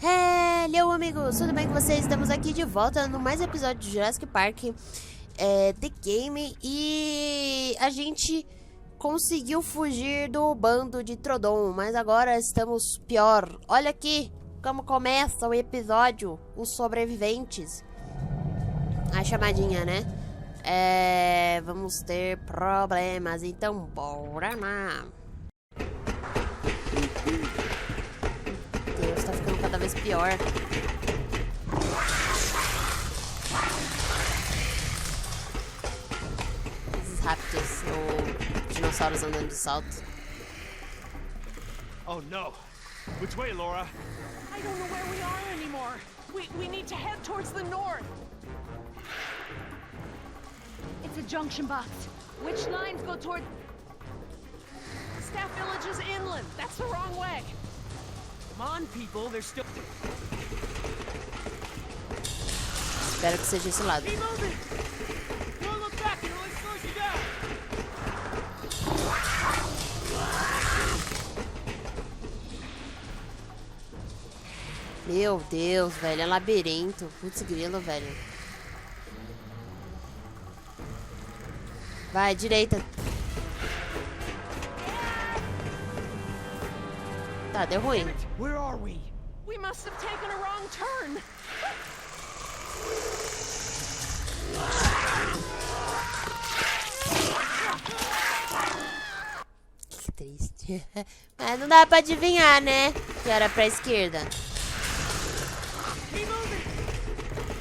Hello, amigos! Tudo bem com vocês? Estamos aqui de volta no mais episódio de Jurassic Park The Game. E a gente conseguiu fugir do bando de Trodon, mas agora estamos pior. Olha aqui como começa o episódio, os sobreviventes. A chamadinha, né? Vamos ter problemas, então bora lá. Deus, tá ficando cada vez pior. Esses raptors, ou dinossauros andando de salto. Oh no! Which way, Laura? I don't know where we are anymore. We need to head towards the north. It's a junction box. Which lines go toward... Staff Village is inland. That's the wrong way. Come on, people, there's still... Espero que seja esse lado. Keep moving! Don't look back, it really slows you down! Meu Deus, velho, é labirinto. Putz, grilo, velho. Vai, direita. Tá, deu ruim. Where are we? We must have taken a wrong turn. Que triste. Mas não dá pra adivinhar, né? Que era pra esquerda. Keep moving!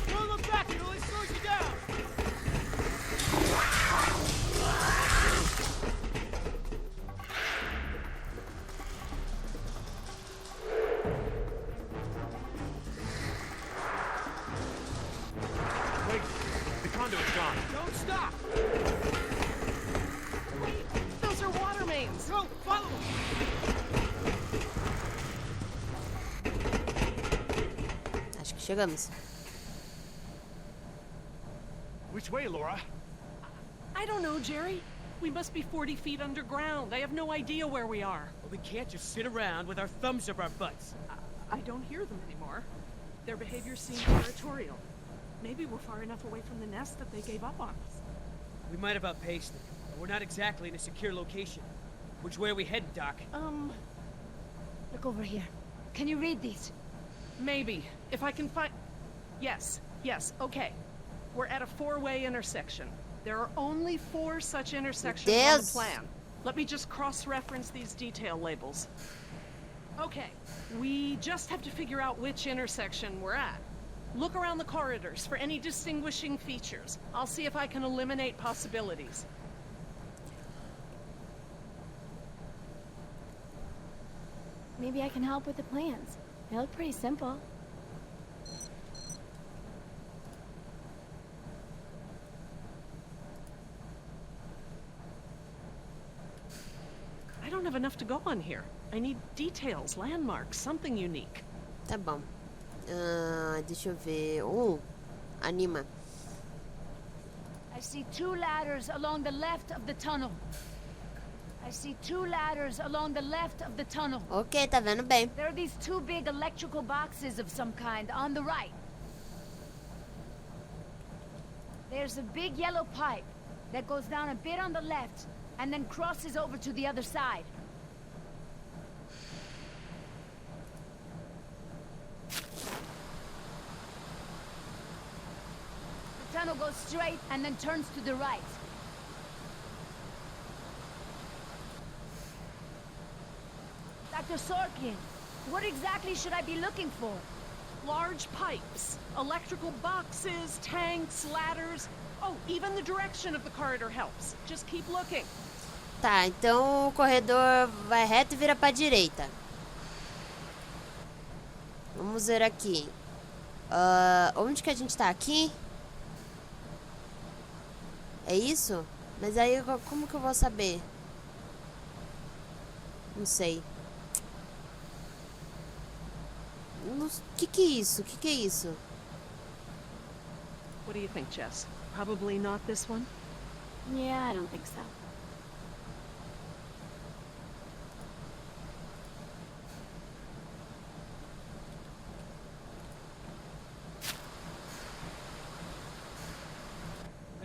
Don't look back, it really slows you down! Wait, the conduit's gone. Don't stop! Wait, those are water mains. Go, follow! Acho que chegamos. Which way, Laura? I don't know, Jerry. We must be 40 feet underground. I have no idea where we are. Well, we can't just sit around with our thumbs up our butts. I don't hear them anymore. Their behavior seems territorial. Maybe we're far enough away from the nest that they gave up on us. We might have outpaced them, but we're not exactly in a secure location. Which way are we headed, Doc? Look over here. Can you read these? Maybe. If I can find... Yes, okay. We're at a four-way intersection. There are only 4 such intersections on the Yes. plan. Let me just cross-reference these detail labels. Okay, we just have to figure out which intersection we're at. Look around the corridors for any distinguishing features. I'll see if I can eliminate possibilities. Maybe I can help with the plans. They look pretty simple. I don't have enough to go on here. I need details, landmarks, something unique. Tá bom. Deixa eu ver. Anima. I see 2 ladders along the left of the tunnel. I see 2 ladders along the left of the tunnel. Ok, tá vendo bem. There are these 2 big electrical boxes of some kind on the right. There's a big yellow pipe that goes down a bit on the left and then crosses over to the other side. The tunnel goes straight and then turns to the right. Dr. Sorkin, what exactly should I be looking for? Large pipes, electrical boxes, tanks, ladders. Oh, even the direction of the corridor helps. Just keep looking. Tá, então o corredor vai reto e vira pra direita. Vamos ver aqui. Onde que a gente tá? Aqui? É isso? Mas aí como que eu vou saber? Não sei. Que é isso? Que é isso? What do you think, Jess? Probably not this one? Yeah, I don't think so.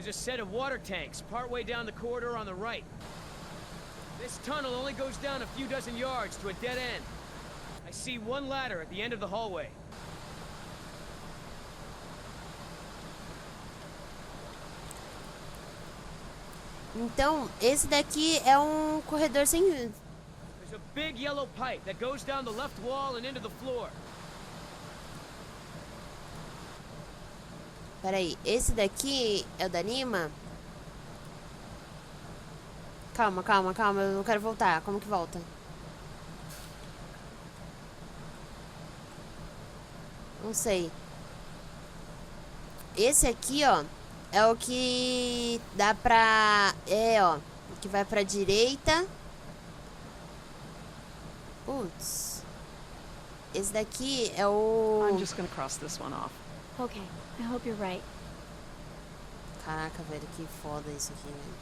a set of water tanks partway down the corridor on the right. This tunnel only goes down a few dozen yards to a dead end. I see one ladder at the end of the hallway. Então, esse daqui é um corredor sem... There's a big yellow pipe that goes down the left wall and into the floor. Peraí, esse daqui é o da Nima? Calma, calma, calma, eu não quero voltar. Como que volta? Não sei. Esse aqui, ó, é o que dá pra... É, ó, que vai pra direita. Putz. Esse daqui é o... I'm just gonna cross this one off. Okay, I hope you're right. Caraca, velho, que foda isso aqui, velho.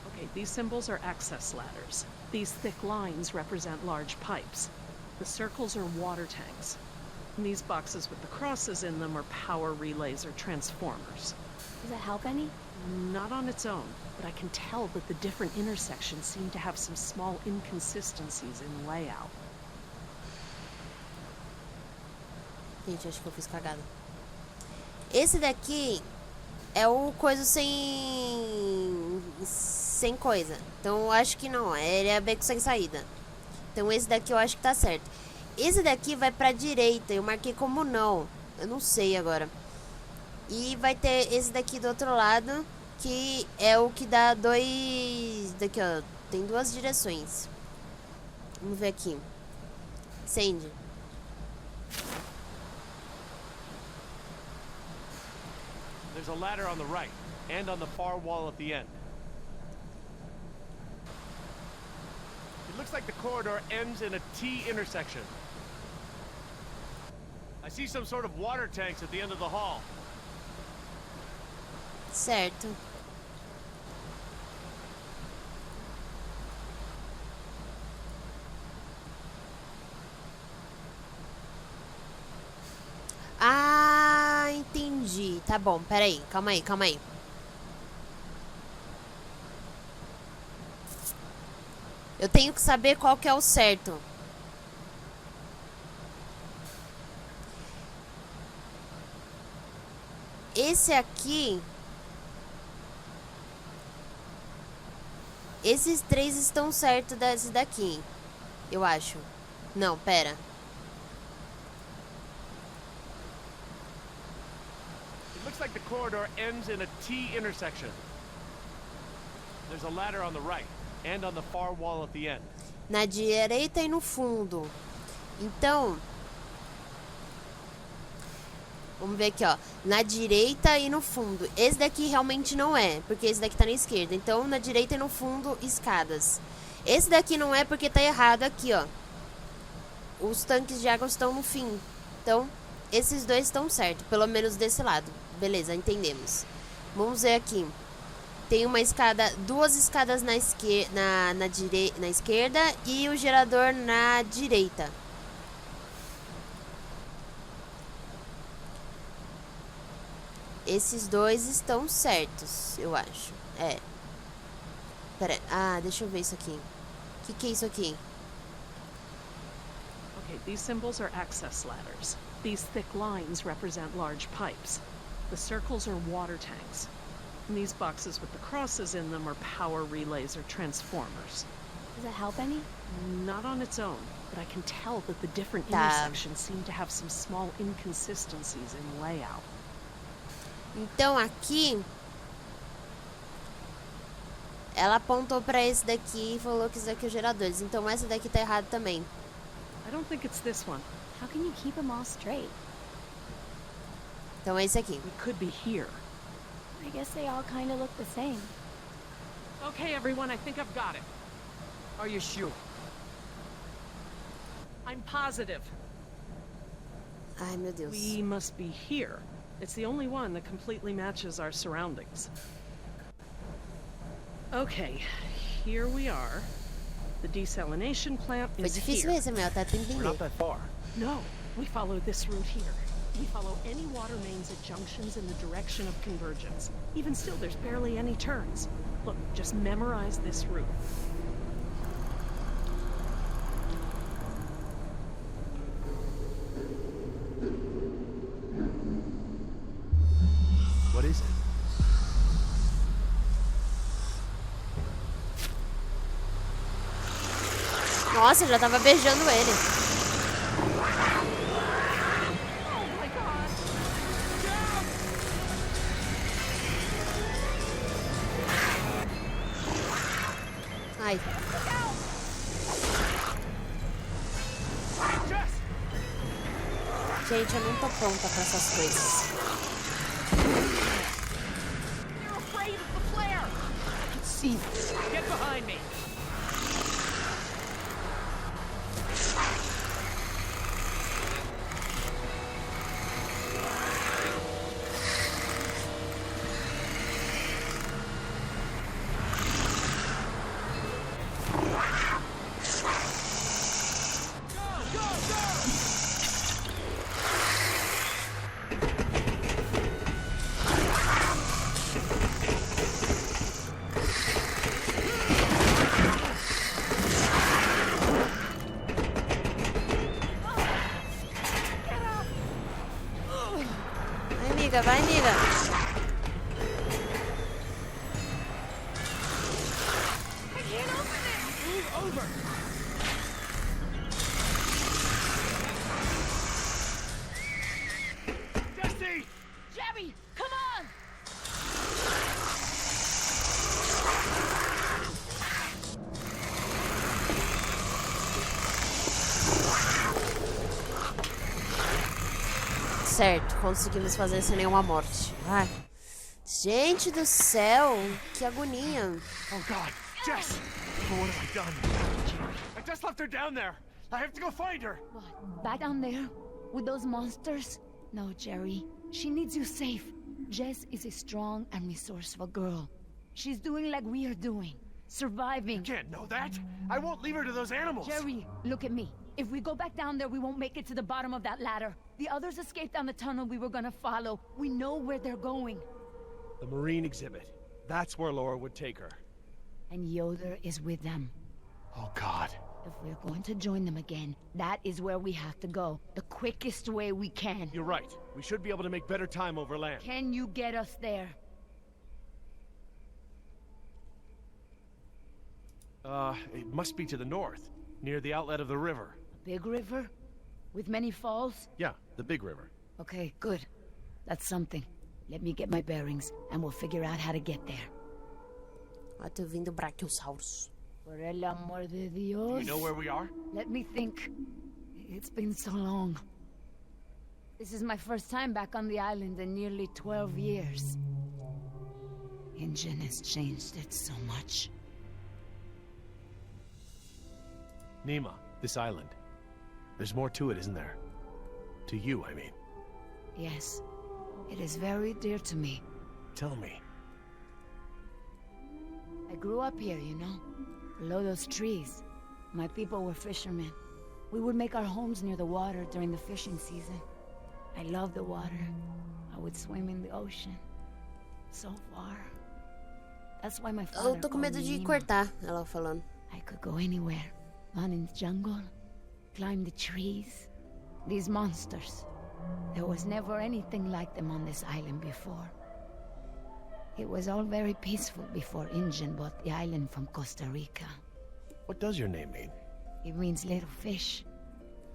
Okay, these symbols are access ladders. These thick lines represent large pipes. The circles are water tanks. And these boxes with the crosses in them are power relays or transformers. Does that help any? Not on its own, but I can tell that the different intersections seem to have some small inconsistencies in layout. Gente, acho que eu fiz cagada. Esse daqui é o coisa sem coisa. Então eu acho que não. Ele é beco sem saída. Então esse daqui eu acho que tá certo. Esse daqui vai pra direita. Eu marquei como não. Eu não sei agora. E vai ter esse daqui do outro lado, que é o que dá dois... Daqui, ó. Tem duas direções. Vamos ver aqui. Send. There's a ladder on the right, and on the far wall at the end. It looks like the corridor ends in a T intersection. I see some sort of water tanks at the end of the hall. Certo. Ah, entendi. Tá bom, peraí. Calma aí, calma aí. Eu tenho que saber qual que é o certo. Esse aqui... Esses três estão certos desse daqui. Eu acho. Não, pera. It looks like the corridor ends in a T intersection. There's a ladder on the right, and on the far wall at the end. Na direita e no fundo. Então... Vamos ver aqui, ó. Na direita e no fundo. Esse daqui realmente não é, porque esse daqui tá na esquerda. Então, na direita e no fundo, escadas. Esse daqui não é porque tá errado aqui, ó. Os tanques de água estão no fim. Então, esses dois estão certos. Pelo menos desse lado. Beleza, entendemos. Vamos ver aqui. Tem uma escada, duas escadas na esquerda e o gerador na direita. Esses dois estão certos, eu acho. É. Pera, deixa eu ver isso aqui. O que é isso aqui? Okay, these symbols are access ladders. These thick lines represent large pipes. The circles are water tanks. And these boxes with the crosses in them are power relays or transformers. Does that help any? Not on its own, but I can tell that the different Tá. intersections seem to have some small inconsistencies in layout. Então aqui ela apontou pra esse daqui e falou que esse daqui é o geradores. Então essa daqui tá errado também. I don't think it's this one. How can you keep them all straight? Então é esse aqui. We could be here. I guess they all kind of look the same. Okay, everyone, I think I've got it. Are you sure? I'm positive. Ai, meu Deus. We must be here. It's the only one that completely matches our surroundings. Okay, here we are. The desalination plant Foi is difícil here. esse, meu. Tá tentando We're not entender. that far. No, we followed this route here. We follow any water mains at junctions in the direction of convergence. Even still, there's barely any turns. Look, just memorize this route. What is it? Nossa, já tava beijando ele. Ai. Gente, eu não tô pronta pra essas coisas. They're afraid of the flare. I can see this. Get behind me. Vai, amiga. Jesse! Jerry, come on! Certo, conseguimos fazer sem nenhuma morte. Vai. Gente do céu, que agonia. Oh God, Jess! Oh, what have I done? I just left her down there. I have to go find her. What? Back down there? With those monsters? No, Jerry. She needs you safe. Jess is a strong and resourceful girl. She's doing like we are doing. Surviving. You can't know that. I won't leave her to those animals. Jerry, look at me. If we go back down there, we won't make it to the bottom of that ladder. The others escaped down the tunnel we were gonna follow. We know where they're going. The marine exhibit. That's where Laura would take her. And Yoder is with them. Oh God. If we're going to join them again, that is where we have to go. The quickest way we can. You're right. We should be able to make better time over land. Can you get us there? It must be to the north, near the outlet of the river. Big river? With many falls? Yeah, the big river. Okay, good. That's something. Let me get my bearings, and we'll figure out how to get there. Ó, tô vindo brachiosaurus. Por el amor de Do you Dios. know where we are? Let me think. It's been so long. This is my first time back on the island in nearly 12 years. Ingen has changed it so much. Nima, this island. There's more to it, isn't there? To you, I mean. Yes, it is very dear to me. Tell me. I grew up here, you know, below those trees. My people were fishermen. We would make our homes near the water during the fishing season. I loved the water. I would swim in the ocean. So far. That's why my father Eu tô com called medo me de Nima. cortar, ela falando. I could go anywhere. Run in the jungle, climb the trees. These monsters. There was never anything like them on this island before. It was all very peaceful before Ingen bought the island from Costa Rica. What does your name mean? It means little fish.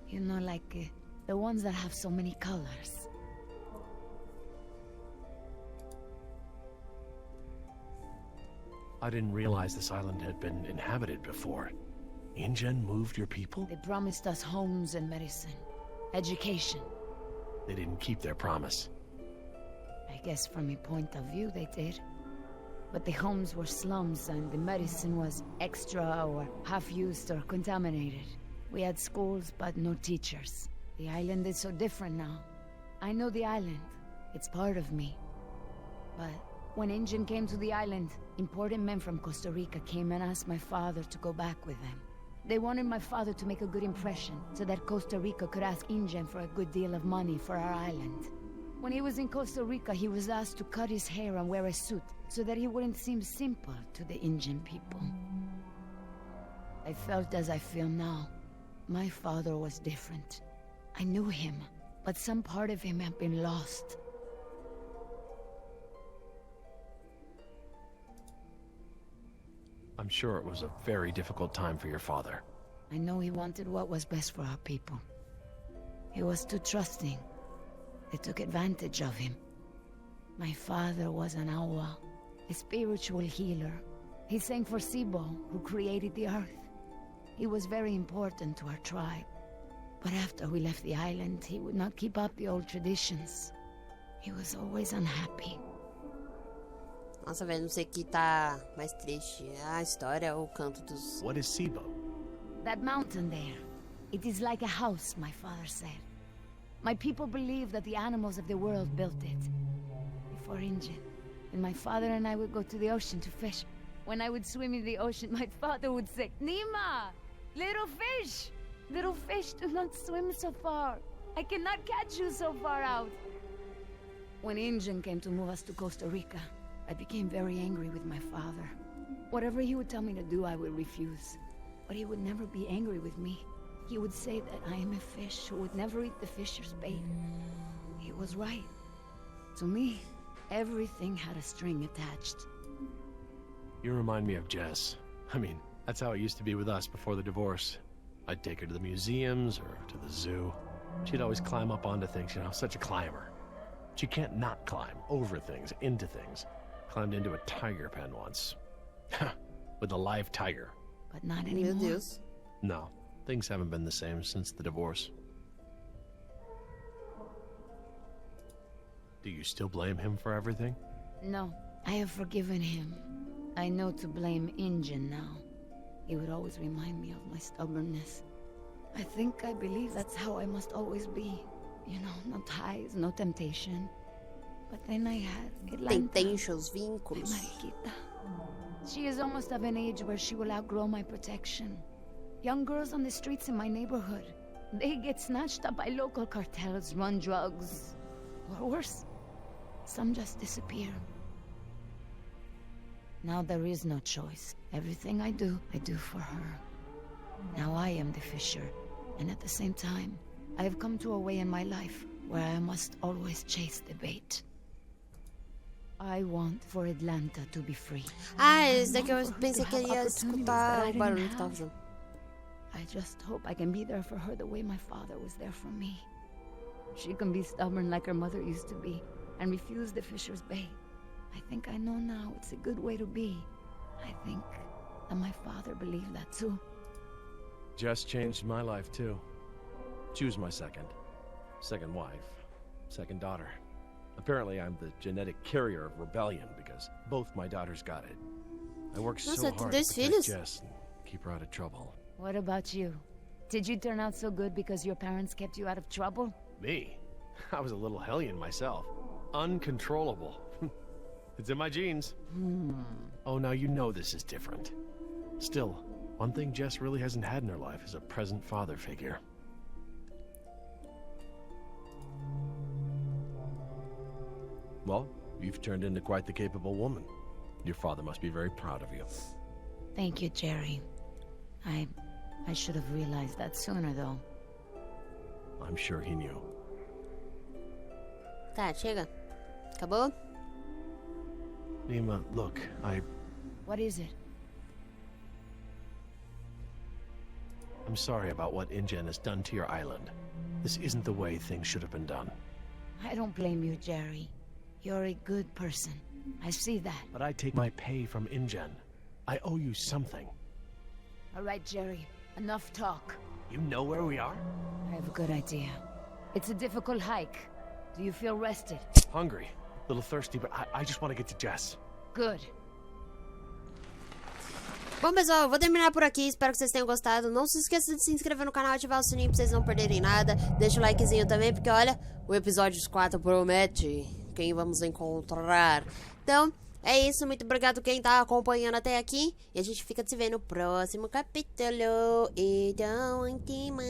You know, like the ones that have so many colors. I didn't realize this island had been inhabited before. Ingen moved your people? They promised us homes and medicine. Education. They didn't keep their promise. I guess from a point of view they did. But the homes were slums and the medicine was extra or half-used or contaminated. We had schools but no teachers. The island is so different now. I know the island. It's part of me. But when Ingen came to the island, important men from Costa Rica came and asked my father to go back with them. They wanted my father to make a good impression, so that Costa Rica could ask InGen for a good deal of money for our island. When he was in Costa Rica, he was asked to cut his hair and wear a suit, so that he wouldn't seem simple to the InGen people. I felt as I feel now. My father was different. I knew him, but some part of him had been lost. I'm sure it was a very difficult time for your father. I know he wanted what was best for our people. He was too trusting. They took advantage of him. My father was an awa, a spiritual healer. He sang for Sibo, who created the earth. He was very important to our tribe. But after we left the island, he would not keep up the old traditions. He was always unhappy. Nossa, velho, não sei o que tá mais triste. A história ou o canto dos... What is Sibo? That mountain there. It is like a house, my father said. My people believe that the animals of the world built it. Before InGen. And my father and I would go to the ocean to fish. When I would swim in the ocean, my father would say, Nima! Little fish! Little fish, do not swim so far. I cannot catch you so far out. When InGen came to move us to Costa Rica, I became very angry with my father. Whatever he would tell me to do, I would refuse. But he would never be angry with me. He would say that I am a fish who would never eat the fisher's bait. He was right. To me, everything had a string attached. You remind me of Jess. I mean, that's how it used to be with us before the divorce. I'd take her to the museums or to the zoo. She'd always climb up onto things, you know, such a climber. She can't not climb over things, into things. Climbed into a tiger pen once. With a live tiger. But not anymore. Meu Deus. No, things haven't been the same since the divorce. Do you still blame him for everything? No, I have forgiven him. I know to blame InGen now. He would always remind me of my stubbornness. I believe that's how I must always be. You know, no ties, no temptation. But then I had Temptations, vínculos. Mariquita. She is almost of an age where she will outgrow my protection. Young girls on the streets in my neighborhood, they get snatched up by local cartels, run drugs. Or worse, some just disappear. Now there is no choice. Everything I do for her. Now I am the fisher, and at the same time, I have come to a way in my life where I must always chase the bait. I want for Atlanta to be free. Ah, esse daqui eu pensei que ele ia escutar o barulho que tava fazendo. I just hope I can be there for her the way my father was there for me. She can be stubborn like her mother used to be, and refuse the fisher's bait. I think I know now it's a good way to be. I think that my father believed that too. Jess changed my life too. She was my second wife, second daughter. Apparently I'm the genetic carrier of rebellion because both my daughters got it. I worked so hard to protect Jess and keep her out of trouble. What about you? Did you turn out so good because your parents kept you out of trouble? Me? I was a little hellion myself. Uncontrollable. It's in my genes. Oh, now you know this is different. Still, one thing Jess really hasn't had in her life is a present father figure. Well, you've turned into quite the capable woman. Your father must be very proud of you. Thank you, Jerry. I should have realized that sooner, though. I'm sure he knew. Tá, chega. Acabou? Nima, look, What is it? I'm sorry about what InGen has done to your island. This isn't the way things should have been done. I don't blame you, Jerry. You're a good person. I see that. But I take my pay from InGen. I owe you something. All right, Jerry. Enough talk. You know where we are? I have a good idea. It's a difficult hike. Do you feel rested? Hungry. A little thirsty, but I just want to get to Jess. Good. Bom, pessoal, eu vou terminar por aqui. Espero que vocês tenham gostado. Não se esqueça de se inscrever no canal e ativar o sininho pra vocês não perderem nada. Deixa o likezinho também, porque olha, o episódio 4 promete quem vamos encontrar. Então, É isso, muito obrigado quem tá acompanhando até aqui. E a gente fica se vendo no próximo capítulo. Então, até mais.